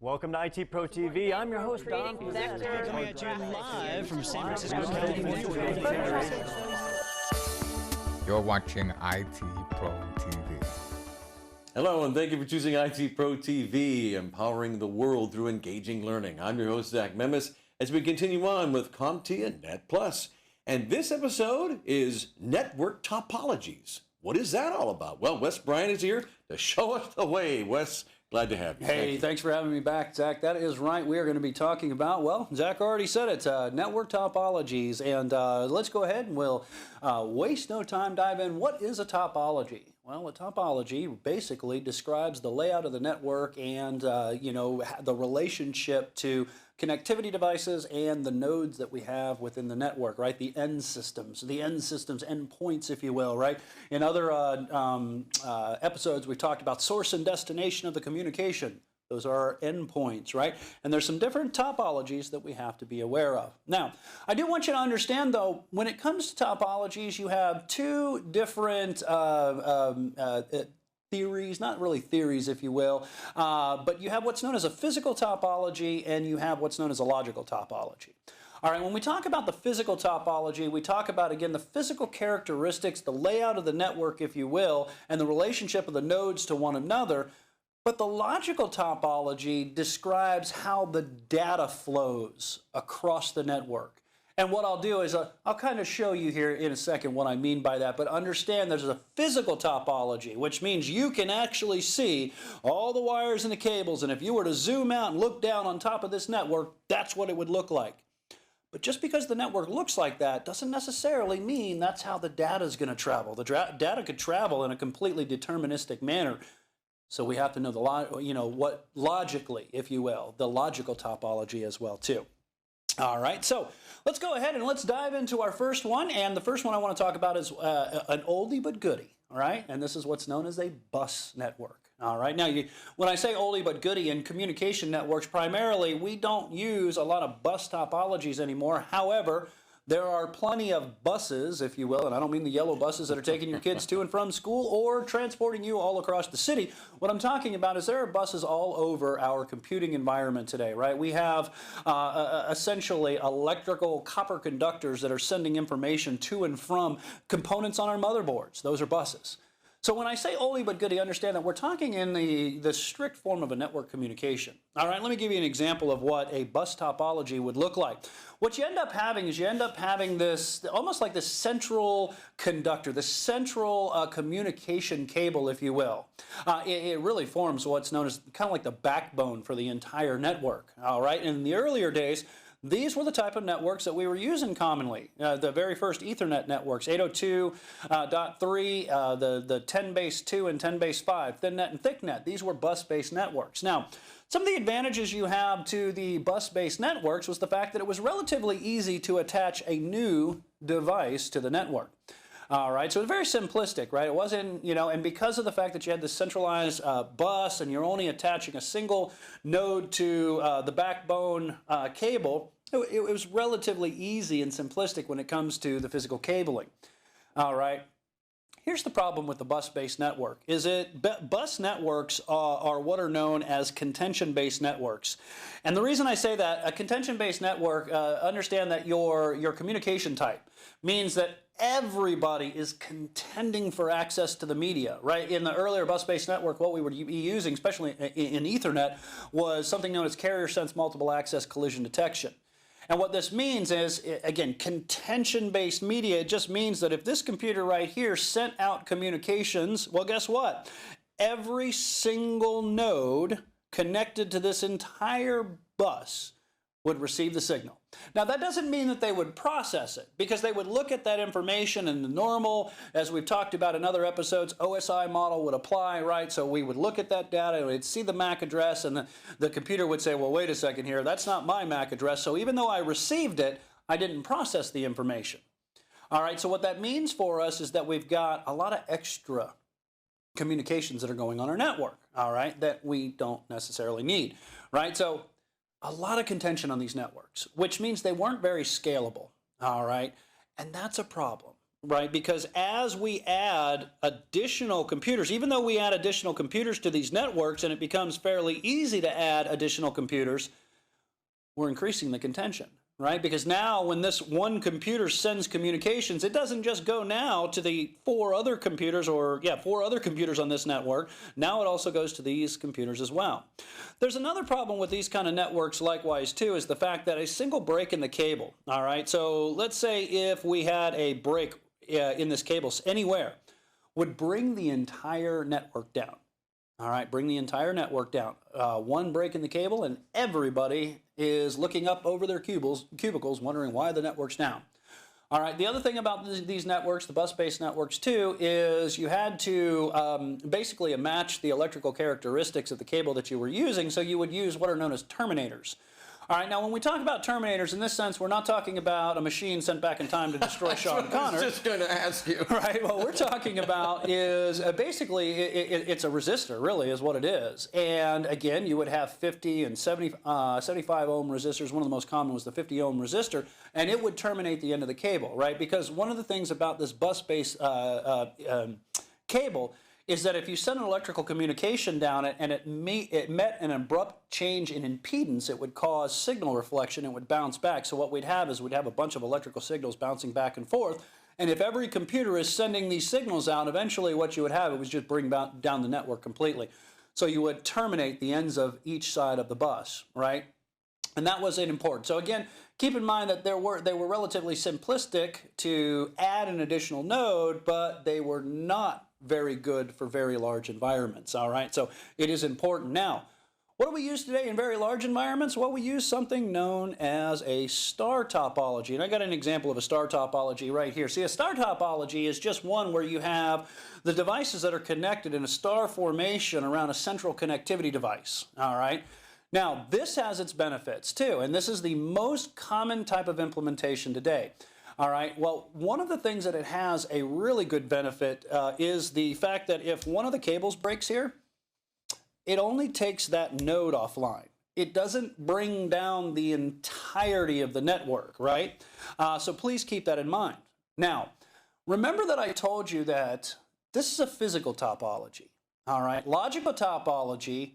Welcome to IT Pro TV. I'm your host, Don. Coming at you live from San Francisco, California. You're watching IT Pro TV. Hello, and thank you for choosing IT Pro TV, empowering the world through engaging learning. I'm your host, Zach Memis, as we continue on with CompTIA Net Plus. And this episode is Network Topologies. What is that all about? Well, Wes Bryant is here to show us the way. Wes, glad to have you. Hey, thanks for having me back, Zach. That is right. We are going to be talking about, well, Zach already said it, network topologies. And let's go ahead and we'll waste no time, dive in. What is a topology? Well, a topology basically describes the layout of the network and, the relationship to connectivity devices and the nodes that we have within the network, right? The end systems, endpoints, if you will, right? In other episodes, we talked about source and destination of the communication. Those are our endpoints, right? And there's some different topologies that we have to be aware of. Now, I do want you to understand, though, when it comes to topologies, you have two different theories, not really theories, if you will, but you have what's known as a physical topology and you have what's known as a logical topology. All right, when we talk about the physical topology, we talk about, again, the physical characteristics, the layout of the network, if you will, and the relationship of the nodes to one another. But the logical topology describes how the data flows across the network. And what I'll do is I'll kind of show you here in a second what I mean by that, but understand there's a physical topology, which means you can actually see all the wires and the cables, and if you were to zoom out and look down on top of this network, that's what it would look like. But just because the network looks like that doesn't necessarily mean that's how the data is going to travel. The data could travel in a completely deterministic manner. So we have to know what logically, if you will, the logical topology as well too. All right, so let's go ahead and let's dive into our first one. And the first one I want to talk about is an oldie but goodie. All right, and this is what's known as a bus network. All right, now when I say oldie but goodie in communication networks, primarily we don't use a lot of bus topologies anymore. However, there are plenty of buses, if you will, and I don't mean the yellow buses that are taking your kids to and from school or transporting you all across the city. What I'm talking about is there are buses all over our computing environment today, right? We have essentially electrical copper conductors that are sending information to and from components on our motherboards. Those are buses. So when I say oldie but goodie, understand that we're talking in the strict form of a network communication. All right, let me give you an example of what a bus topology would look like. What you end up having is this, almost like this central conductor, the central communication cable, if you will. It really forms what's known as kind of like the backbone for the entire network. All right, in the earlier days, these were the type of networks that we were using commonly. The very first Ethernet networks, 802.3, the 10-base-2 and 10-base-5, ThinNet and ThickNet. These were bus-based networks. Now, some of the advantages you have to the bus-based networks was the fact that it was relatively easy to attach a new device to the network. All right, so it's very simplistic, right? It wasn't, and because of the fact that you had this centralized bus and you're only attaching a single node to the backbone cable, it was relatively easy and simplistic when it comes to the physical cabling. All right. Here's the problem with the bus-based network, is bus networks are what are known as contention-based networks. And the reason I say that, a contention-based network, understand that your communication type means that everybody is contending for access to the media, right? In the earlier bus-based network, what we would be using, especially in Ethernet, was something known as carrier-sense multiple access collision detection. And what this means is, again, contention-based media. It just means that if this computer right here sent out communications, well, guess what? Every single node connected to this entire bus would receive the signal. Now, that doesn't mean that they would process it, because they would look at that information and the normal, as we've talked about in other episodes, OSI model would apply, right? So we would look at that data, we'd see the MAC address, and the computer would say, well, wait a second here, that's not my MAC address. So even though I received it, I didn't process the information. All right, so what that means for us is that we've got a lot of extra communications that are going on our network, all right, that we don't necessarily need, right? So a lot of contention on these networks, which means they weren't very scalable, all right? And that's a problem. right? Because as we add additional computers, even though we add additional computers to these networks and it becomes fairly easy to add additional computers, we're increasing the contention, right? Because now when this one computer sends communications, it doesn't just go now to the four other computers on this network. Now it also goes to these computers as well. There's another problem with these kind of networks likewise too, is the fact that a single break in the cable, all right? So let's say if we had a break in this cable anywhere, would bring the entire network down. All right, bring the entire network down. One break in the cable and everybody is looking up over their cubicles wondering why the network's down. All right, the other thing about these networks, the bus-based networks too, is you had to basically match the electrical characteristics of the cable that you were using, so you would use what are known as terminators. All right, now when we talk about terminators, in this sense, we're not talking about a machine sent back in time to destroy Sean Connery. I was just going to ask you. Right, what we're talking about is basically it's a resistor, really, is what it is. And again, you would have 50 and 75 ohm resistors. One of the most common was the 50 ohm resistor, and it would terminate the end of the cable, right? Because one of the things about this bus-based cable is that if you send an electrical communication down it and it met an abrupt change in impedance, it would cause signal reflection and would bounce back. So what we'd have is we'd have a bunch of electrical signals bouncing back and forth. And if every computer is sending these signals out, eventually what you would have, it was just bring down the network completely. So you would terminate the ends of each side of the bus, right? And that was important. So again, keep in mind that they were relatively simplistic to add an additional node, but they were not very good for very large environments, all right? So it is important. Now, what do we use today in very large environments? Well, we use something known as a star topology. And I got an example of a star topology right here. See, a star topology is just one where you have the devices that are connected in a star formation around a central connectivity device, all right? Now, this has its benefits too, and this is the most common type of implementation today. All right, well, one of the things that it has a really good benefit is the fact that if one of the cables breaks here, it only takes that node offline. It doesn't bring down the entirety of the network, right? So please keep that in mind. Now, remember that I told you that this is a physical topology, all right? Logical topology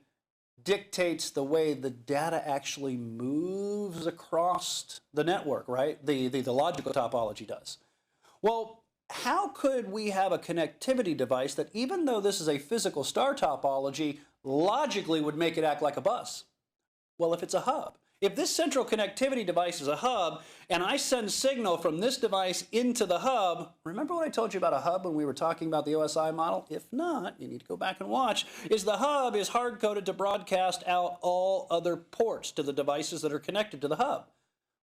dictates the way the data actually moves across the network, right? The logical topology does. Well, how could we have a connectivity device that, even though this is a physical star topology, logically would make it act like a bus? Well, if it's a hub. If this central connectivity device is a hub, and I send signal from this device into the hub, remember what I told you about a hub when we were talking about the OSI model? If not, you need to go back and watch, is the hub is hard-coded to broadcast out all other ports to the devices that are connected to the hub.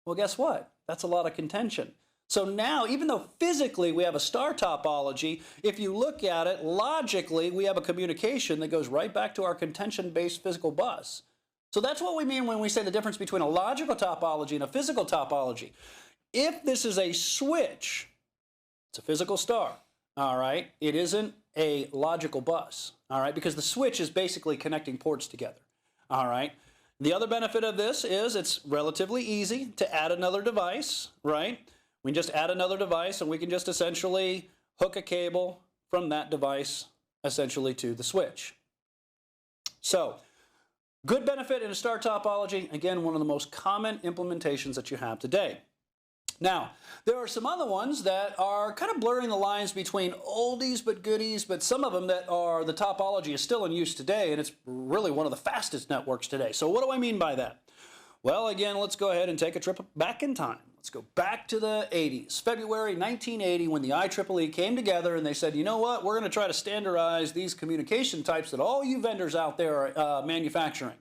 Well, guess what? That's a lot of contention. So now, even though physically we have a star topology, if you look at it, logically we have a communication that goes right back to our contention-based physical bus. So that's what we mean when we say the difference between a logical topology and a physical topology. If this is a switch, it's a physical star, all right? It isn't a logical bus, all right? Because the switch is basically connecting ports together, all right? The other benefit of this is it's relatively easy to add another device, right? We can just add another device and we can just essentially hook a cable from that device essentially to the switch. So, good benefit in a star topology, again, one of the most common implementations that you have today. Now, there are some other ones that are kind of blurring the lines between oldies but goodies, but some of them that are, the topology is still in use today, and it's really one of the fastest networks today. So what do I mean by that? Well, again, let's go ahead and take a trip back in time. Let's go back to the 80s, February 1980, when the IEEE came together and they said, you know what, we're going to try to standardize these communication types that all you vendors out there are manufacturing.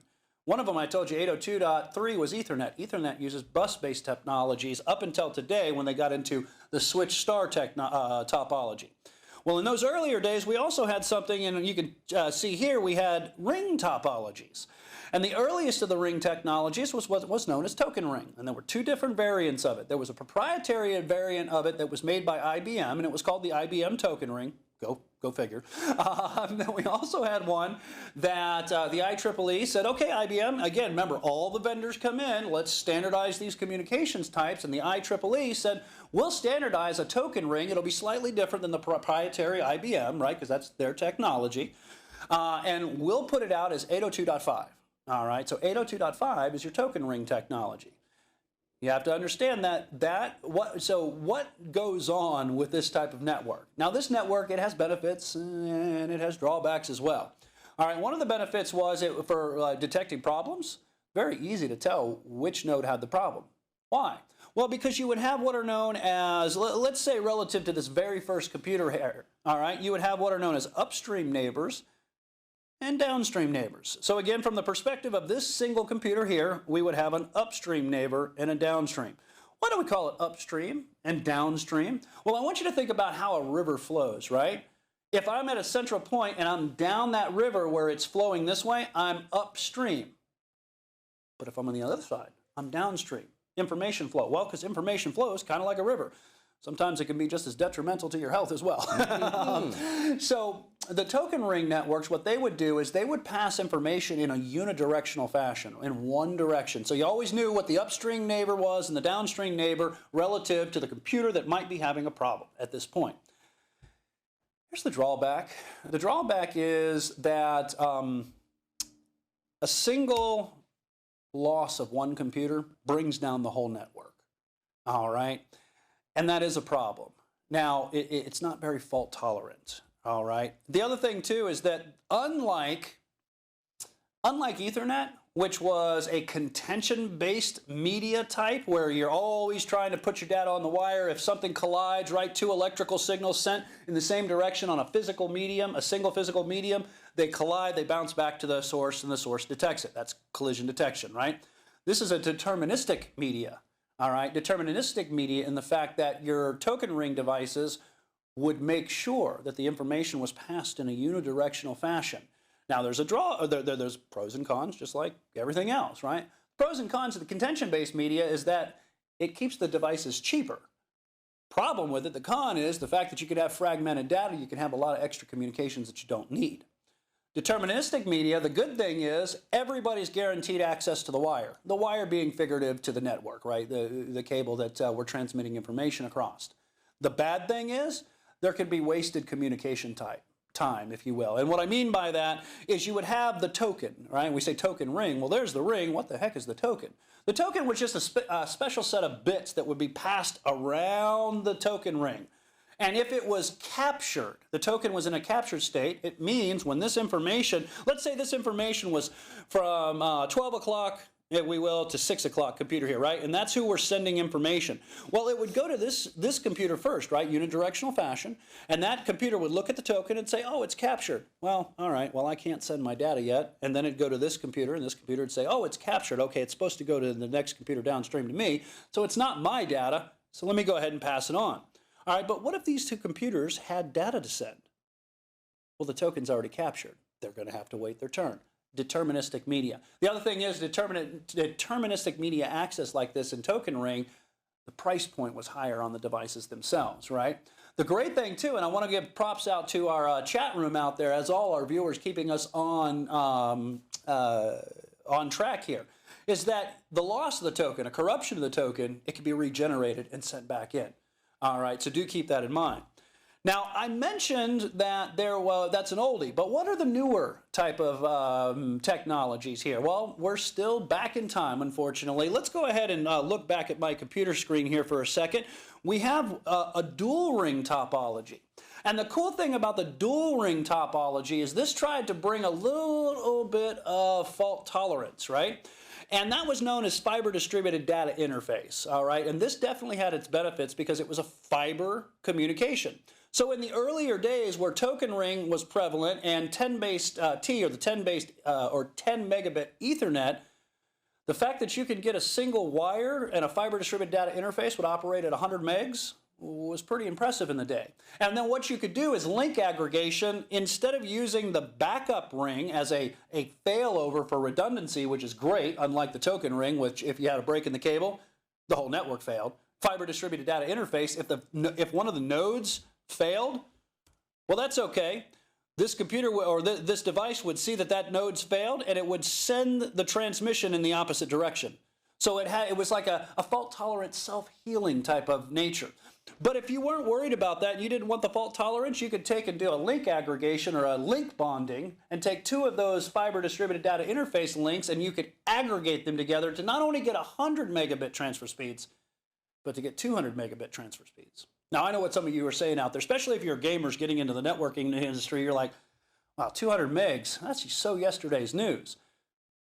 One of them, I told you, 802.3 was Ethernet. Ethernet uses bus-based technologies up until today when they got into the switch star topology. Well, in those earlier days, we also had something, and you can see here, we had ring topologies. And the earliest of the ring technologies was what was known as token ring. And there were two different variants of it. There was a proprietary variant of it that was made by IBM, and it was called the IBM token ring. Go Go figure. Then we also had one that the IEEE said, okay, IBM, again, remember, all the vendors come in, let's standardize these communications types, and the IEEE said, we'll standardize a token ring. It'll be slightly different than the proprietary IBM, right, because that's their technology, and we'll put it out as 802.5. All right, so 802.5 is your token ring technology. You have to understand so what goes on with this type of network? Now this network, it has benefits and it has drawbacks as well. All right, one of the benefits was for detecting problems. Very easy to tell which node had the problem. Why? Well, because you would have what are known as, let's say relative to this very first computer here, all right, you would have what are known as upstream neighbors and downstream neighbors. So again, from the perspective of this single computer here, we would have an upstream neighbor and a downstream. Why do we call it upstream and downstream? Well, I want you to think about how a river flows, right? If I'm at a central point and I'm down that river where it's flowing this way, I'm upstream. But if I'm on the other side, I'm downstream. Information flow. Well, because information flows kind of like a river. Sometimes it can be just as detrimental to your health as well. So the token ring networks, what they would do is they would pass information in a unidirectional fashion, in one direction. So you always knew what the upstream neighbor was and the downstream neighbor relative to the computer that might be having a problem at this point. Here's the drawback. The drawback is that a single loss of one computer brings down the whole network. All right? And that is a problem. Now, it's not very fault tolerant, all right? The other thing, too, is that unlike Ethernet, which was a contention-based media type where you're always trying to put your data on the wire, if something collides, right, two electrical signals sent in the same direction on a physical medium, a single physical medium, they collide, they bounce back to the source, and the source detects it. That's collision detection, right? This is a deterministic media. All right, deterministic media in the fact that your token ring devices would make sure that the information was passed in a unidirectional fashion. Now, there's there's pros and cons, just like everything else, right? Pros and cons of the contention-based media is that it keeps the devices cheaper. Problem with it, the con is the fact that you could have fragmented data, you can have a lot of extra communications that you don't need. Deterministic media, the good thing is everybody's guaranteed access to the wire being figurative to the network, right? The cable that we're transmitting information across. The bad thing is there could be wasted communication time, if you will. And what I mean by that is you would have the token, right? We say token ring. Well, there's the ring. What the heck is the token? The token was just a special set of bits that would be passed around the token ring. And if it was captured, the token was in a captured state, it means when this information, let's say this information was from 12 o'clock, if we will, to 6 o'clock computer here, right? And that's who we're sending information. Well, it would go to this computer first, right? Unidirectional fashion. And that computer would look at the token and say, oh, it's captured. Well, all right, well, I can't send my data yet. And then it'd go to this computer, and this computer would say, oh, it's captured. Okay, it's supposed to go to the next computer downstream to me. So it's not my data, so let me go ahead and pass it on. All right, but what if these two computers had data to send? Well, the token's already captured. They're going to have to wait their turn. Deterministic media. The other thing is deterministic media access like this in token ring, the price point was higher on the devices themselves, right? The great thing, too, and I want to give props out to our chat room out there, as all our viewers keeping us on track here, is that the loss of the token, a corruption of the token, it can be regenerated and sent back in. All right, so do keep that in mind. Now, I mentioned that that's an oldie, but what are the newer type of technologies here? Well, we're still back in time, unfortunately. Let's go ahead and look back at my computer screen here for a second. We have a dual ring topology. And the cool thing about the dual ring topology is this tried to bring a little bit of fault tolerance, right? And that was known as fiber distributed data interface, all right? And this definitely had its benefits because it was a fiber communication. So in the earlier days where token ring was prevalent and 10-based T or the 10-based or 10 megabit Ethernet, the fact that you could get a single wire and a fiber distributed data interface would operate at 100 megs was pretty impressive in the day. And then what you could do is link aggregation. Instead of using the backup ring as a failover for redundancy, which is great, unlike the token ring, which if you had a break in the cable, the whole network failed. Fiber distributed data interface, if one of the nodes failed, Well, that's okay. This computer or this device would see that that node's failed, and it would send the transmission in the opposite direction. So it was like a fault-tolerant, self-healing type of nature. But if you weren't worried about that and you didn't want the fault tolerance, you could take and do a link aggregation or a link bonding and take two of those fiber distributed data interface links, and you could aggregate them together to not only get 100 megabit transfer speeds, but to get 200 megabit transfer speeds. Now, I know what some of you are saying out there, especially if you're gamers getting into the networking industry. You're like, wow, 200 megs, that's so yesterday's news.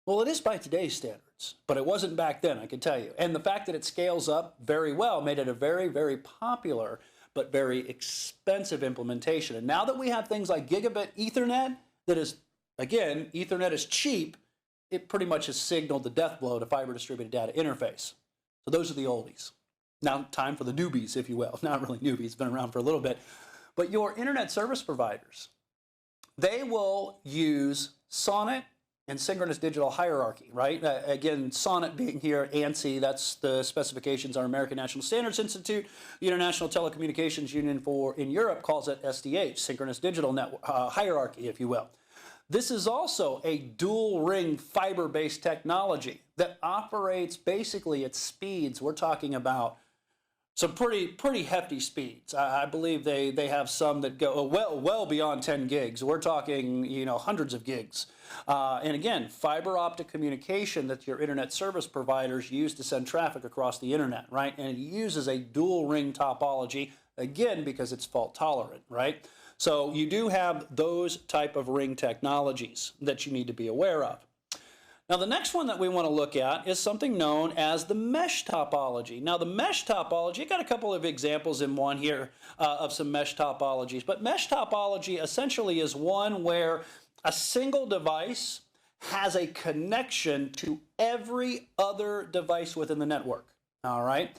Well, it is by today's standards, but it wasn't back then, I can tell you. And the fact that it scales up very well made it a very, very popular but very expensive implementation. And now that we have things like gigabit Ethernet, that is, again, Ethernet is cheap, it pretty much has signaled the death blow to fiber distributed data interface. So those are the oldies. Now, time for the newbies, if you will. Not really newbies, been around for a little bit. But your internet service providers, they will use SONET and synchronous digital hierarchy, right? Again, SONET being here, ANSI, that's the specifications our American National Standards Institute. The International Telecommunications Union in Europe calls it SDH, synchronous digital network, hierarchy, if you will. This is also a dual ring fiber-based technology that operates basically at speeds. We're talking about some pretty hefty speeds. I believe they have some that go well beyond 10 gigs. We're talking, hundreds of gigs. And again, fiber optic communication that your internet service providers use to send traffic across the internet, right? And it uses a dual ring topology, again, because it's fault tolerant, right? So you do have those type of ring technologies that you need to be aware of. Now, the next one that we want to look at is something known as the mesh topology. Now, the mesh topology, I got a couple of examples in one here of some mesh topologies, but mesh topology essentially is one where a single device has a connection to every other device within the network, all right?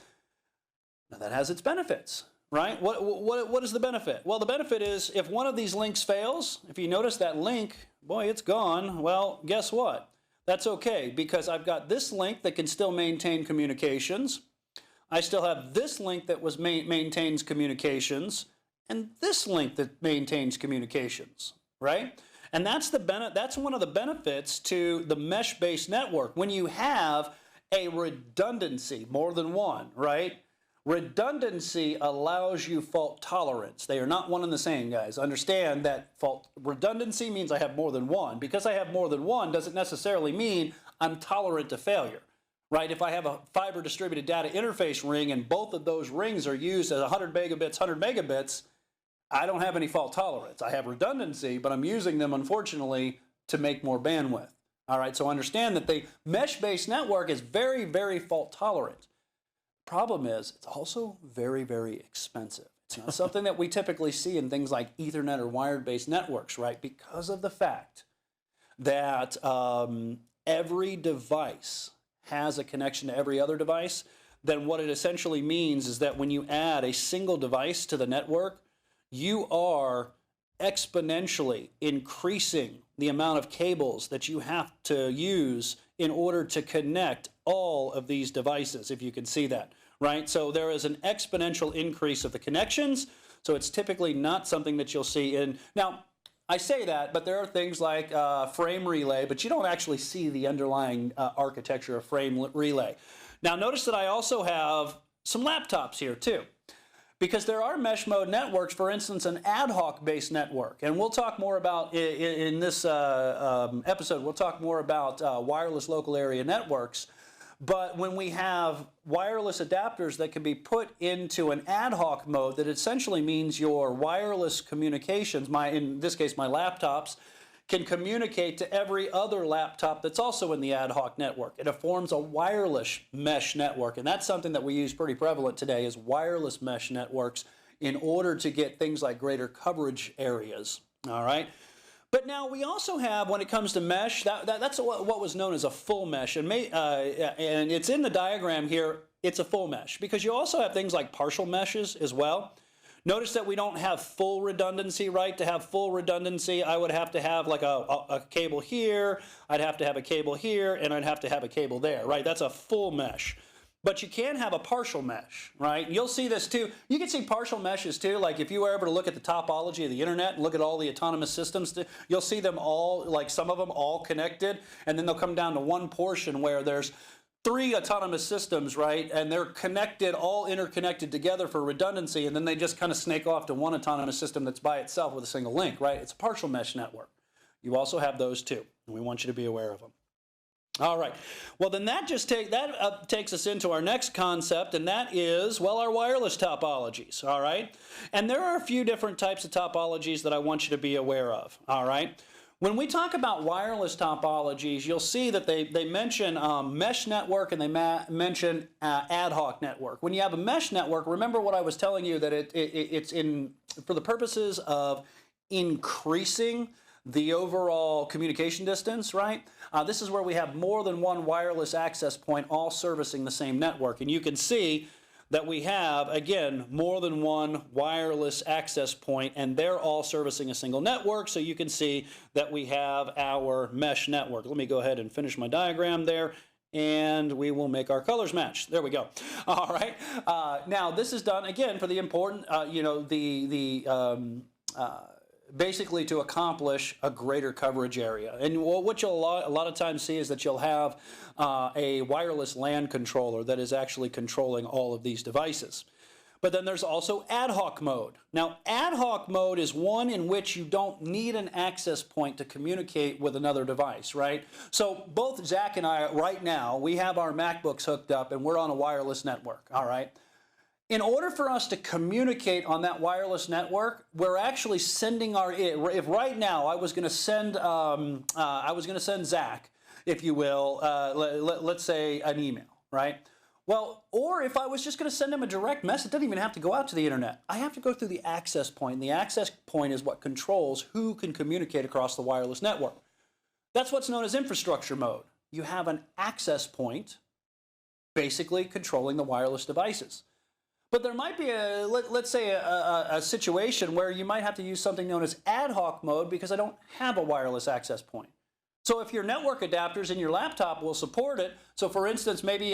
Now, that has its benefits, right? What is the benefit? Well, the benefit is if one of these links fails, if you notice that link, boy, it's gone, well, guess what? That's okay, because I've got this link that can still maintain communications. I still have this link that maintains communications, and this link that maintains communications, right? And that's one of the benefits to the mesh-based network. When you have a redundancy, more than one, right? Redundancy allows you fault tolerance. They are not one and the same, guys. Understand that redundancy means I have more than one. Because I have more than one doesn't necessarily mean I'm tolerant to failure, right? If I have a fiber distributed data interface ring and both of those rings are used as 100 megabits, 100 megabits, I don't have any fault tolerance. I have redundancy, but I'm using them, unfortunately, to make more bandwidth. All right, so understand that the mesh-based network is very, very fault tolerant. Problem is, it's also very, very expensive. It's not something that we typically see in things like Ethernet or wired-based networks, right? Because of the fact that every device has a connection to every other device, then what it essentially means is that when you add a single device to the network, you are exponentially increasing the amount of cables that you have to use in order to connect all of these devices, if you can see that, right? So there is an exponential increase of the connections, so it's typically not something that you'll see in. Now, I say that, but there are things like frame relay, but you don't actually see the underlying architecture of frame relay. Now, notice that I also have some laptops here, too. Because there are mesh mode networks, for instance, an ad hoc based network. And we'll talk more about, in this episode, we'll talk more about wireless local area networks. But when we have wireless adapters that can be put into an ad hoc mode, that essentially means your wireless communications, in this case my laptops, can communicate to every other laptop that's also in the ad hoc network. It forms a wireless mesh network, and that's something that we use pretty prevalent today is wireless mesh networks in order to get things like greater coverage areas, all right? But now we also have, when it comes to mesh, that's what was known as a full mesh, and it's in the diagram here, it's a full mesh, because you also have things like partial meshes as well. Notice that we don't have full redundancy, right? To have full redundancy, I would have to have like a cable here, I'd have to have a cable here, and I'd have to have a cable there, right? That's a full mesh. But you can have a partial mesh, right? You'll see this too. You can see partial meshes too. Like if you were ever to look at the topology of the internet and look at all the autonomous systems, you'll see them all, like some of them all connected, and then they'll come down to one portion where there's 3 autonomous systems, right? And they're connected, all interconnected together for redundancy, and then they just kind of snake off to one autonomous system that's by itself with a single link, right? It's a partial mesh network. You also have those too, and we want you to be aware of them. All right. Well, then that takes us into our next concept, and that is, well, our wireless topologies. All right. And there are a few different types of topologies that I want you to be aware of. All right. When we talk about wireless topologies, you'll see that they mention mesh network and they mention ad hoc network. When you have a mesh network, remember what I was telling you, that it's for the purposes of increasing the overall communication distance, right? This is where we have more than one wireless access point all servicing the same network. And you can see that we have, again, more than one wireless access point, and they're all servicing a single network. So you can see that we have our mesh network. Let me go ahead and finish my diagram there, and we will make our colors match. There we go. All right. Now, this is done, again, for the important, basically to accomplish a greater coverage area. And what you'll a lot of times see is that you'll have a wireless LAN controller that is actually controlling all of these devices. But then there's also ad hoc mode. Now, ad hoc mode is one in which you don't need an access point to communicate with another device, right? So both Zach and I right now, we have our MacBooks hooked up and we're on a wireless network, all right? In order for us to communicate on that wireless network, we're actually sending if right now I was going to send Zach, if you will, let's say an email, right? Well, or if I was just going to send him a direct message, it doesn't even have to go out to the internet. I have to go through the access point, and the access point is what controls who can communicate across the wireless network. That's what's known as infrastructure mode. You have an access point basically controlling the wireless devices. But there might be let's say a situation where you might have to use something known as ad hoc mode because I don't have a wireless access point. So if your network adapters in your laptop will support it, so for instance, maybe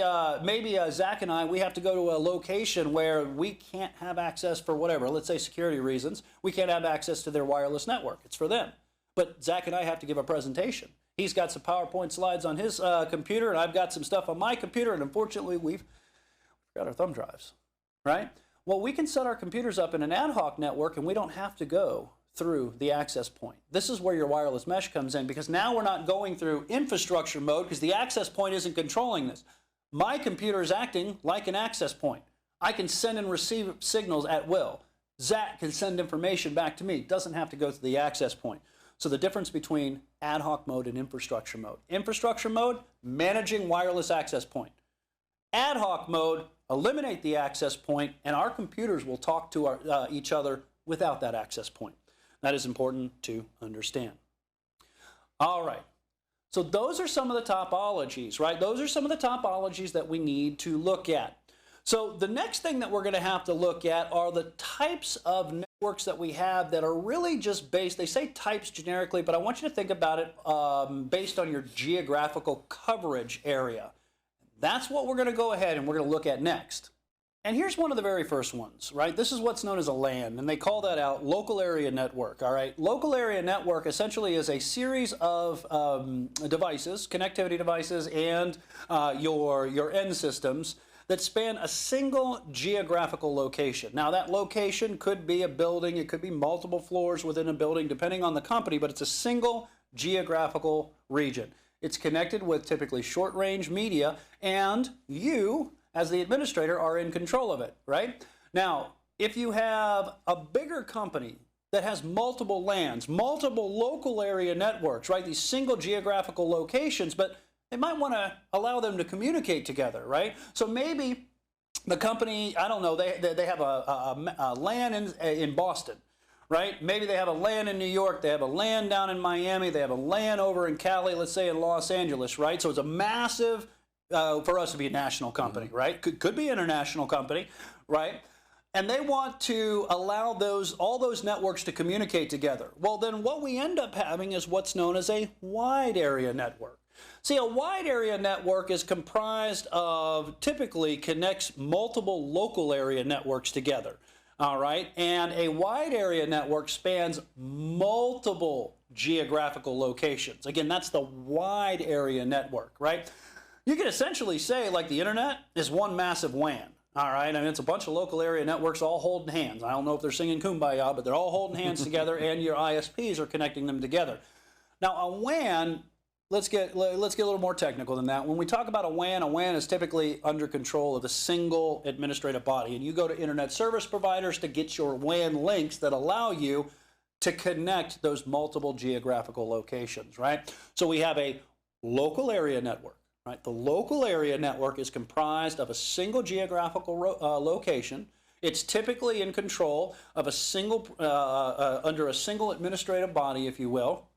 Zach and I, we have to go to a location where we can't have access for whatever, let's say security reasons, we can't have access to their wireless network. It's for them. But Zach and I have to give a presentation. He's got some PowerPoint slides on his computer, and I've got some stuff on my computer, and unfortunately, we've got our thumb drives. Right? Well, we can set our computers up in an ad hoc network and we don't have to go through the access point. This is where your wireless mesh comes in, because now we're not going through infrastructure mode because the access point isn't controlling this. My computer is acting like an access point. I can send and receive signals at will. Zach can send information back to me. It doesn't have to go through the access point. So the difference between ad hoc mode and infrastructure mode. Infrastructure mode, managing wireless access point. Ad hoc mode, eliminate the access point, and our computers will talk to each other without that access point. That is important to understand. All right. So those are some of the topologies, right? Those are some of the topologies that we need to look at. So the next thing that we're going to have to look at are the types of networks that we have that are really just based, they say types generically, but I want you to think about it based on your geographical coverage area. That's what we're going to go ahead and we're going to look at next. And here's one of the very first ones, right? This is what's known as a LAN, and they call that out local area network, all right? Local area network essentially is a series of devices, connectivity devices, and your end systems that span a single geographical location. Now, that location could be a building, it could be multiple floors within a building, depending on the company, but it's a single geographical region. It's connected with typically short-range media, and you, as the administrator, are in control of it, right? Now, if you have a bigger company that has multiple LANs, multiple local area networks, right? These single geographical locations, but they might want to allow them to communicate together, right? So maybe the company, I don't know, they have a LAN in Boston, right? Maybe they have a LAN in New York, they have a LAN down in Miami, they have a LAN over in Cali, let's say in Los Angeles, right? So it's a massive, for us to be a national company, right? Could be an international company, right? And they want to allow all those networks to communicate together. Well, then what we end up having is what's known as a wide area network. See, a wide area network is comprised of, typically connects multiple local area networks together. All right, and a wide area network spans multiple geographical locations. Again, that's the wide area network, right? You can essentially say, like, the internet is one massive WAN. All right, I mean, it's a bunch of local area networks all holding hands. I don't know if they're singing Kumbaya, but they're all holding hands together, and your ISPs are connecting them together. Now, a WAN, let's get a little more technical than that. When we talk about a WAN is typically under control of a single administrative body, and you go to internet service providers to get your WAN links that allow you to connect those multiple geographical locations, right? So we have a local area network. Right. The local area network is comprised of a single geographical location. It's typically in control of a single, under a single administrative body, if you will.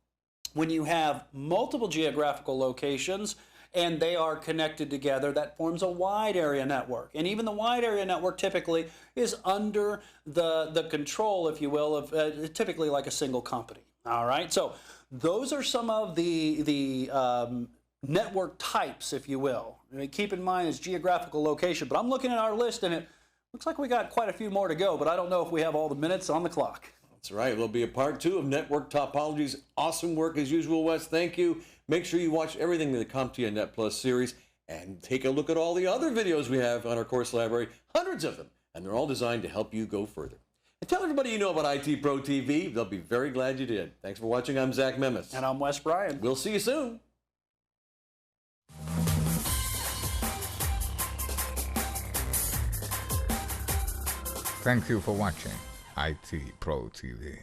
When you have multiple geographical locations and they are connected together, that forms a wide area network. And even the wide area network typically is under the control, if you will, of typically like a single company. All right. So those are some of the network types, if you will. I mean, keep in mind it's geographical location, but I'm looking at our list and it looks like we got quite a few more to go, but I don't know if we have all the minutes on the clock. That's right. There'll be a part 2 of Network Topologies. Awesome work as usual, Wes. Thank you. Make sure you watch everything in the CompTIA Net Plus series and take a look at all the other videos we have on our course library, hundreds of them, and they're all designed to help you go further. And tell everybody you know about IT Pro TV. They'll be very glad you did. Thanks for watching. I'm Zach Memis. And I'm Wes Bryan. We'll see you soon. Thank you for watching IT Pro TV.